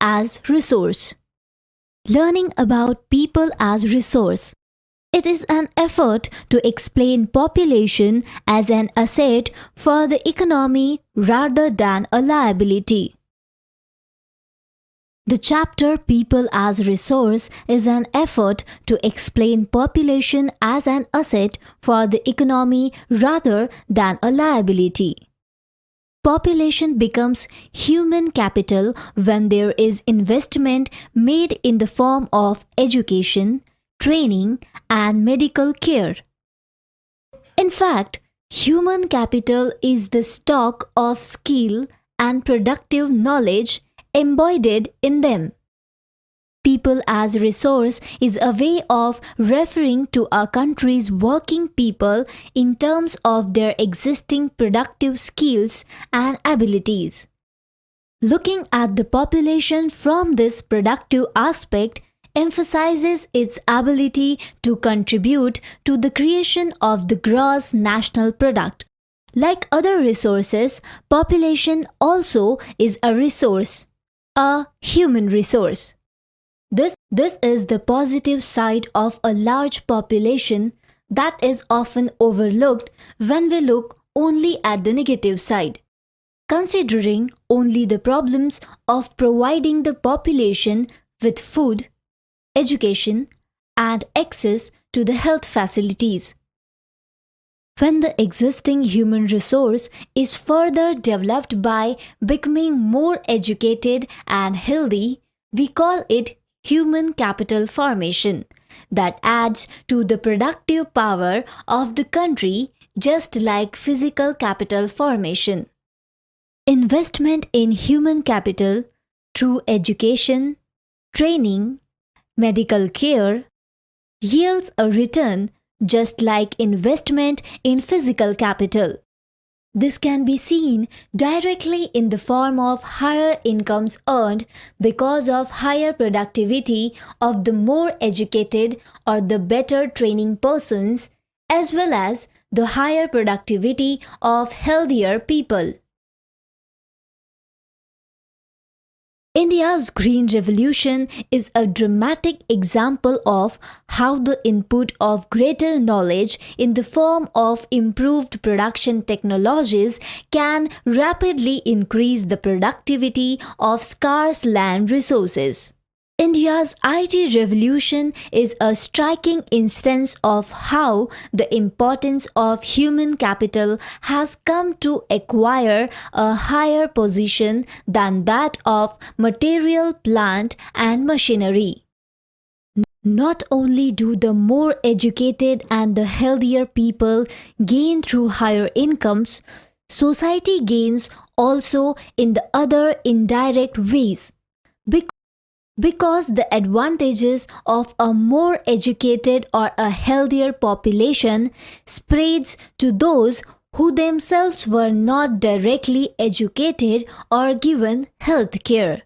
as resource. Learning about people as resource. It is an effort to explain population as an asset for the economy rather than a liability. The chapter People as Resource is an effort to explain population as an asset for the economy rather than a liability. Population becomes human capital when there is investment made in the form of education, training, and medical care. In fact, human capital is the stock of skill and productive knowledge embodied in them. People as resource is a way of referring to a country's working people in terms of their existing productive skills and abilities. Looking at the population from this productive aspect emphasizes its ability to contribute to the creation of the gross national product. Like other resources, population also is a resource, a human resource. This is the positive side of a large population that is often overlooked when we look only at the negative side. Considering only the problems of providing the population with food, education, and access to the health facilities. When the existing human resource is further developed by becoming more educated and healthy, we call it human capital formation that adds to the productive power of the country, just like physical capital formation. Investment in human capital through education, training, medical care yields a return just like investment in physical capital. This can be seen directly in the form of higher incomes earned because of higher productivity of the more educated or the better training persons, as well as the higher productivity of healthier people. India's Green Revolution is a dramatic example of how the input of greater knowledge in the form of improved production technologies can rapidly increase the productivity of scarce land resources. India's IT revolution is a striking instance of how the importance of human capital has come to acquire a higher position than that of material, plant, and machinery. Not only do the more educated and the healthier people gain through higher incomes, society gains also in the other indirect ways. Because the advantages of a more educated or a healthier population spreads to those who themselves were not directly educated or given health care.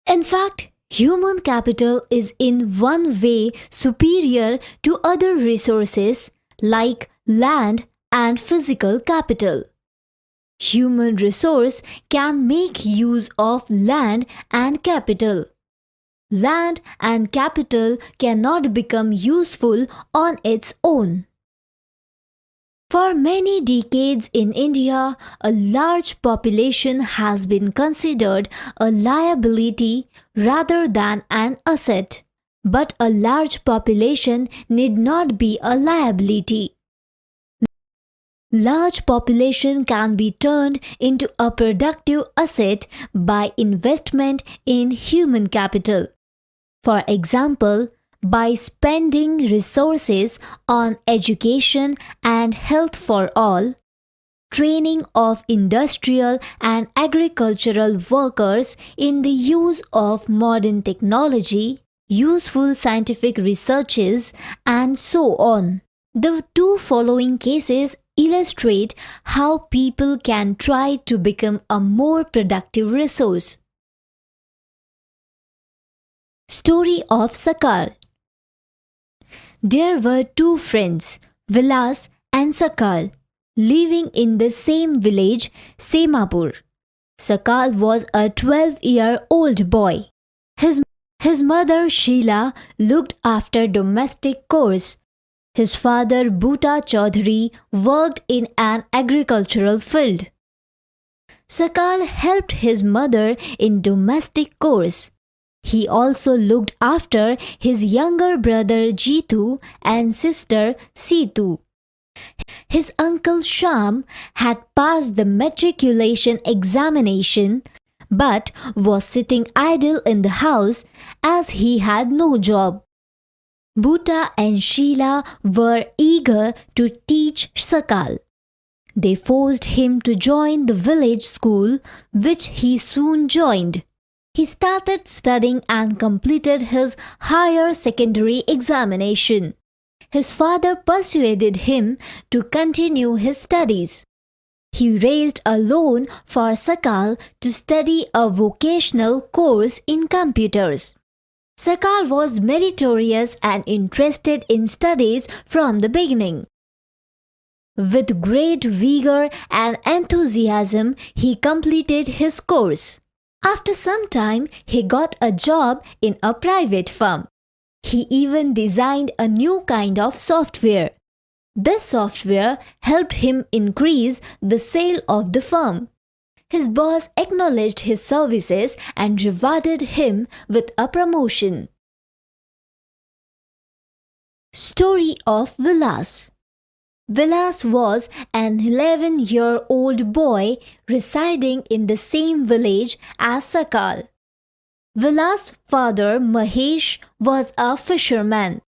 In fact, human capital is in one way superior to other resources like land and physical capital. Human resource can make use of land and capital. Land and capital cannot become useful on its own. For many decades in India, a large population has been considered a liability rather than an asset. But a large population need not be a liability. Large population can be turned into a productive asset by investment in human capital. For example, by spending resources on education and health for all, training of industrial and agricultural workers in the use of modern technology, useful scientific researches, and so on. The two following cases illustrate how people can try to become a more productive resource. Story of Sakal. There were two friends, Vilas and Sakal, living in the same village, Semapur. Sakal was a 12-year-old boy. His mother Sheila looked after domestic chores. His father Bhuta Chaudhary worked in an agricultural field. Sakal helped his mother in domestic chores. He also looked after his younger brother Jitu and sister Situ. His uncle Sham had passed the matriculation examination but was sitting idle in the house as he had no job. Bhuta and Sheila were eager to teach Sakal. They forced him to join the village school, which he soon joined. He started studying and completed his higher secondary examination. His father persuaded him to continue his studies. He raised a loan for Sakal to study a vocational course in computers. Sakal was meritorious and interested in studies from the beginning. With great vigor and enthusiasm, he completed his course. After some time, he got a job in a private firm. He even designed a new kind of software. This software helped him increase the sale of the firm. His boss acknowledged his services and rewarded him with a promotion. Story of Vilas. Vilas was an 11-year-old boy residing in the same village as Sakal. Vilas' father Mahesh was a fisherman.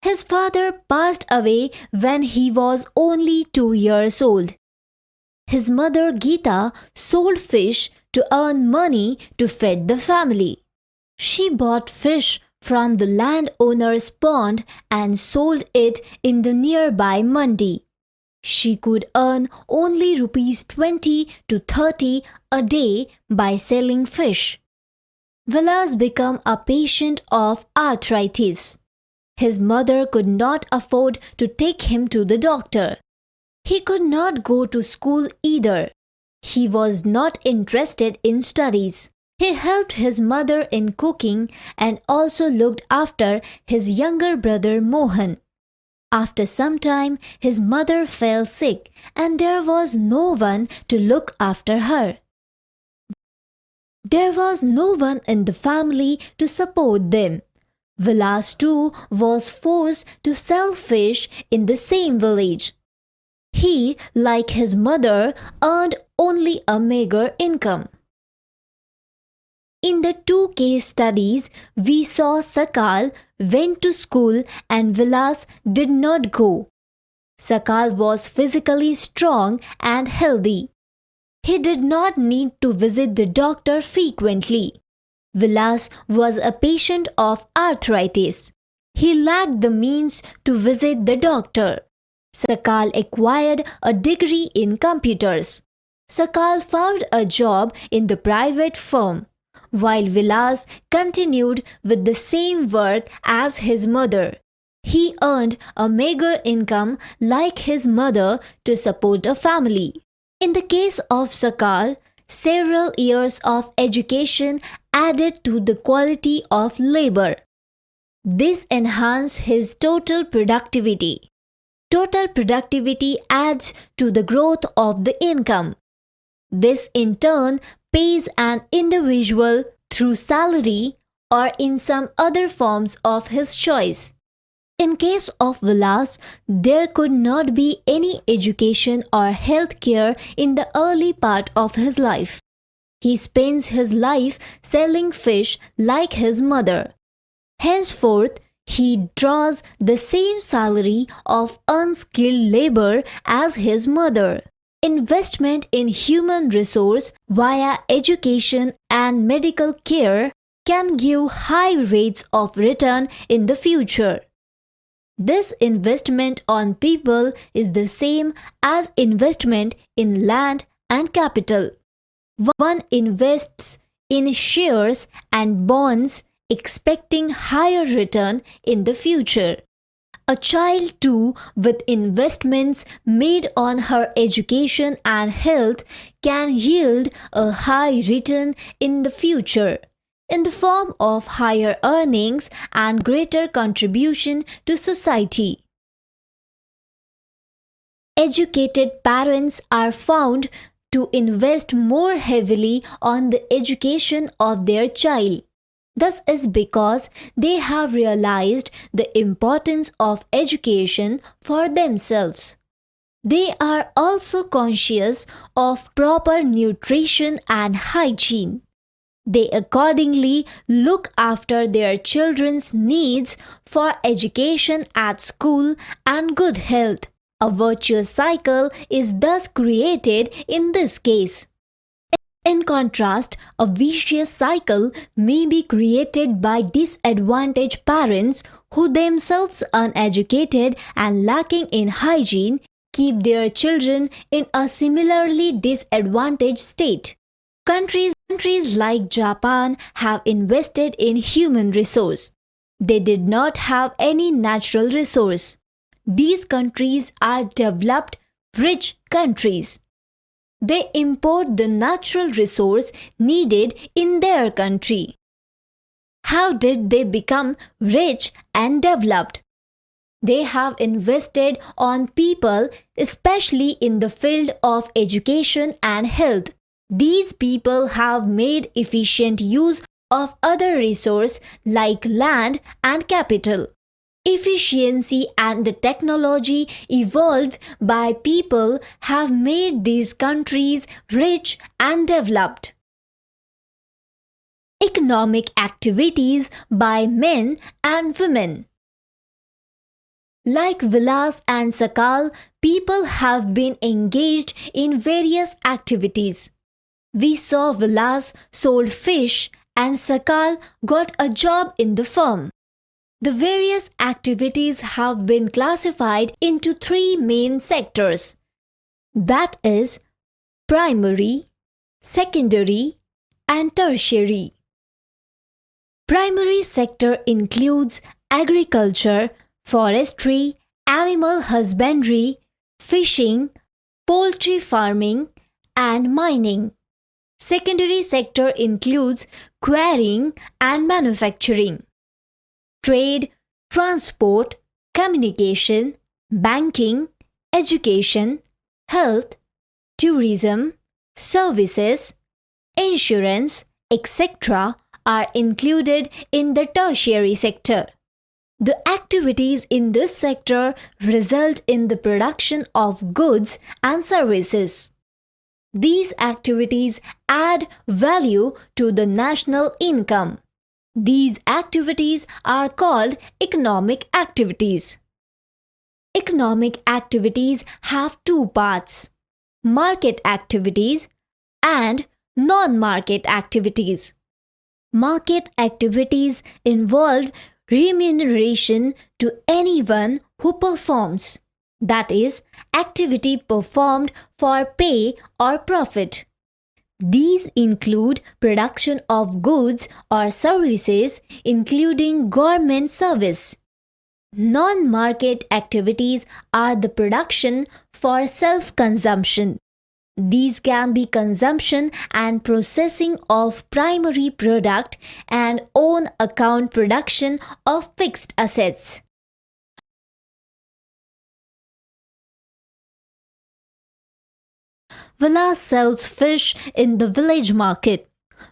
His father passed away when he was only 2 years old. His mother Geeta sold fish to earn money to feed the family. She bought fish from the landowner's pond and sold it in the nearby mandi. She could earn only rupees 20 to 30 a day by selling fish. Vilas became a patient of arthritis. His mother could not afford to take him to the doctor. He could not go to school either. He was not interested in studies. He helped his mother in cooking and also looked after his younger brother Mohan. After some time, his mother fell sick and there was no one to look after her. There was no one in the family to support them. Vilas too was forced to sell fish in the same village. He, like his mother, earned only a meager income. In the two case studies, we saw Sakal went to school and Vilas did not go. Sakal was physically strong and healthy. He did not need to visit the doctor frequently. Vilas was a patient of arthritis. He lacked the means to visit the doctor. Sakal acquired a degree in computers. Sakal found a job in the private firm, while Vilas continued with the same work as his mother. He earned a meager income like his mother to support a family. In the case of Sakal, several years of education added to the quality of labor. This enhanced his total productivity. Total productivity adds to the growth of the income. This in turn pays an individual through salary or in some other forms of his choice. In case of Vilas, there could not be any education or health care in the early part of his life. He spends his life selling fish like his mother. Henceforth, he draws the same salary of unskilled labor as his mother. Investment in human resource via education and medical care can give high rates of return in the future. This investment on people is the same as investment in land and capital. One invests in shares and bonds expecting higher return in the future. A child too, with investments made on her education and health, can yield a high return in the future, in the form of higher earnings and greater contribution to society. Educated parents are found to invest more heavily on the education of their child. This is because they have realized the importance of education for themselves. They are also conscious of proper nutrition and hygiene. They accordingly look after their children's needs for education at school and good health. A virtuous cycle is thus created in this case. In contrast, a vicious cycle may be created by disadvantaged parents who, themselves uneducated and lacking in hygiene, keep their children in a similarly disadvantaged state. Countries like Japan have invested in human resource. They did not have any natural resource. These countries are developed, rich countries. They import the natural resource needed in their country. How did they become rich and developed? They have invested on people, especially in the field of education and health. These people have made efficient use of other resources like land and capital. Efficiency and the technology evolved by people have made these countries rich and developed. Economic activities by men and women. Like Vilas and Sakal, people have been engaged in various activities. We saw Vilas sold fish and Sakal got a job in the firm. The various activities have been classified into three main sectors. That is, primary, secondary, and tertiary. Primary sector includes agriculture, forestry, animal husbandry, fishing, poultry farming, and mining. Secondary sector includes quarrying and manufacturing. Trade, transport, communication, banking, education, health, tourism, services, insurance, etc. are included in the tertiary sector. The activities in this sector result in the production of goods and services. These activities add value to the national income. These activities are called economic activities. Economic activities have two parts: market activities and non-market activities. Market activities involve remuneration to anyone who performs, that is, activity performed for pay or profit. These include production of goods or services, including government service. Non-market activities are the production for self-consumption. These can be consumption and processing of primary product and own account production of fixed assets. Vilas sells fish in the village market.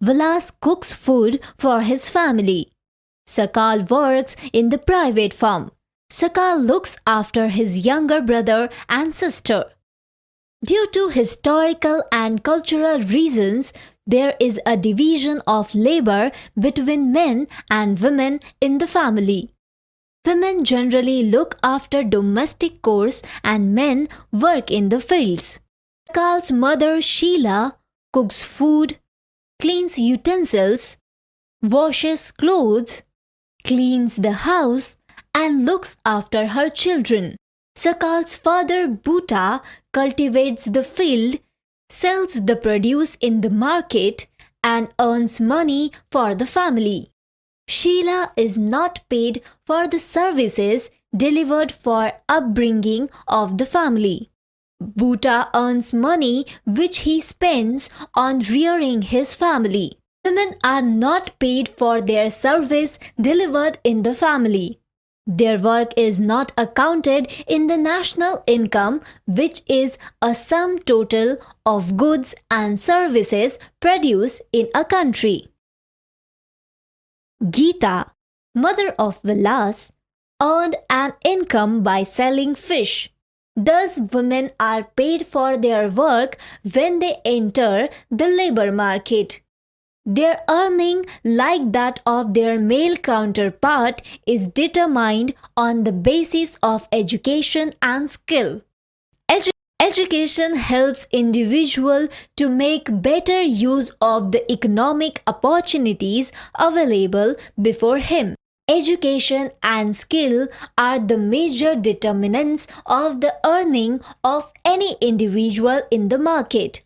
Vilas cooks food for his family. Sakal works in the private farm. Sakal looks after his younger brother and sister. Due to historical and cultural reasons, there is a division of labor between men and women in the family. Women generally look after domestic chores and men work in the fields. Sakal's mother Sheila cooks food, cleans utensils, washes clothes, cleans the house, and looks after her children. Sakal's father Bhuta cultivates the field, sells the produce in the market, and earns money for the family. Sheila is not paid for the services delivered for upbringing of the family. Bhuta earns money which he spends on rearing his family. Women are not paid for their service delivered in the family. Their work is not accounted in the national income, which is a sum total of goods and services produced in a country. Gita, mother of Vilas, earned an income by selling fish. Thus, women are paid for their work when they enter the labor market. Their earning, like that of their male counterpart, is determined on the basis of education and skill. Education helps individual to make better use of the economic opportunities available before him. Education and skill are the major determinants of the earning of any individual in the market.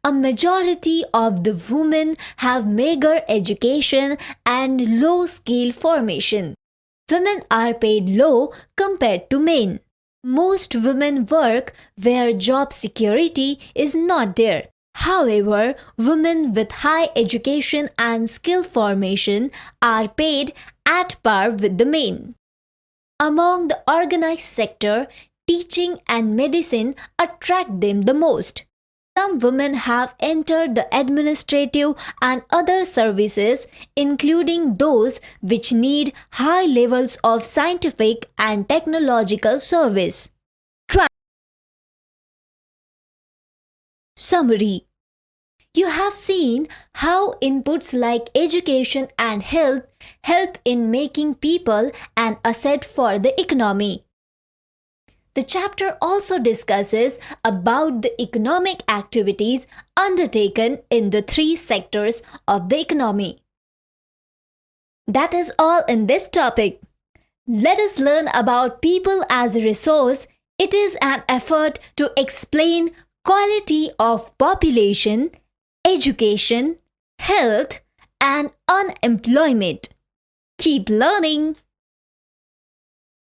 A majority of the women have meager education and low skill formation. Women are paid low compared to men. Most women work where job security is not there. However, women with high education and skill formation are paid at par with the men. Among the organized sector, teaching and medicine attract them the most. Some women have entered the administrative and other services, including those which need high levels of scientific and technological service. Summary. You have seen how inputs like education and health help in making people an asset for the economy. The chapter also discusses about the economic activities undertaken in the three sectors of the economy. That is all in this topic. Let us learn about people as a resource. It is an effort to explain quality of population, education, health, and unemployment. Keep learning.